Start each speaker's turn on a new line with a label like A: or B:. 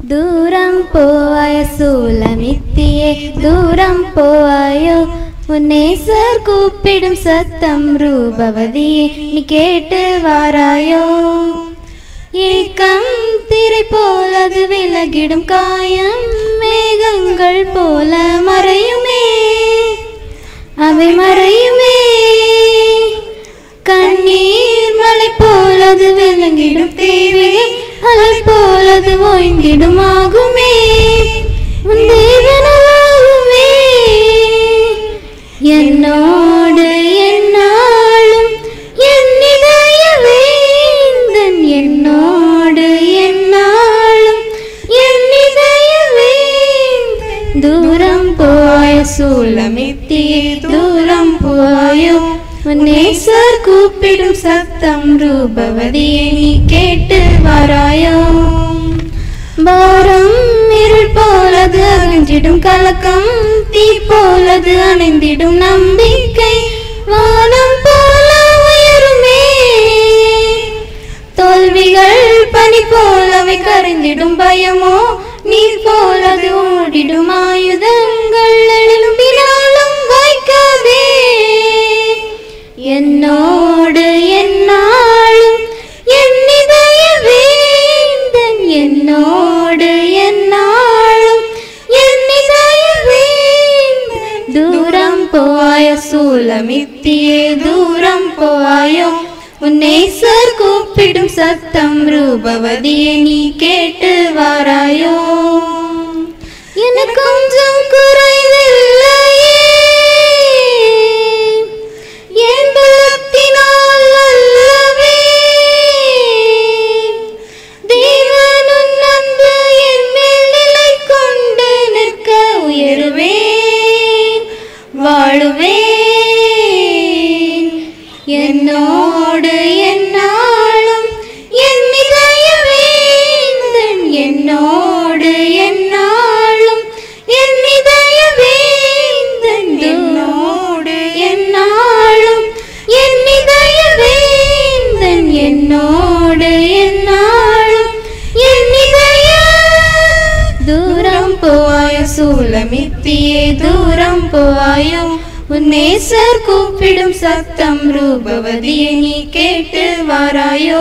A: தூரம் போவாய சூலமித்தியே தூரம் போவாயோ உன்னேசர் கூப்பிடும் சத்தம் ரூபவதியே நீ கேட்டு வாராயோ ஏக்கம் திரை போல் அது விலகிடும் காயம் மேகங்கள் போல மறையுமே அவை மறையுமே கண்ணீர் மலை போல் அது விளங்கிடும் தேவை அலை போல் அது ஓய்ந்திடும் ஆகுமே உன் தேவனாகுமே என்னோடு என்னாலும் என் இதய வேந்தன் என்னோடு என்னாலும் என் இதய வேந்தன் தூரம் போய சூலமித்தியே தூரம் போயோ உன்னேசர் கூப்பிடும் சத்தம் ரூபவதியே நீ கேட்டு வாராயோ பாரம் இருள் போலது அகன்றிடும் கலக்கம் தீ போலது அணைந்திடும் நம்பிக்கை வானம் போல உயருமே தோல்விகள் பனி போலவை கரைந்திடும் பயமோ நீர் போலது ஓடிடும் ஆயுதங்கள் எழும்பினாலும் வாய்க்காதே என்னோடு என்னாலும் என் இதய வேந்தன் என்னோடு என்னாலும் என் இதய வேந்தன் தூரம் போவாயோ சூலமித்தியே தூரம் போவாயோ உன்னேசர் கூப்பிடும் சத்தம் ரூபவதியே நீ கேட்டு வாராயோ எனக்கு கொஞ்சம் குறைவில்லையே என் பலத்தினால் அல்லவே தேவன் உன் அன்பு என் மேல் நிலை கொண்டு நிற்க உயருவேன் வாழுவேன் என்னோடு என்னாலும் என் இதய வேந்தன் என்னோடு என்னாலும் என் இதய வேந்தன் என்னோடு என்னாலும் என் இதய வேந்தன் என்னோடு என்னாலும் என் இதய தூரம் போவாயோ சூலமித்தியே தூரம் போவாயோ உன்னேசர் கூப்பிடும் சத்தம் ரூபவதியே நீ கேட்டு வாராயோ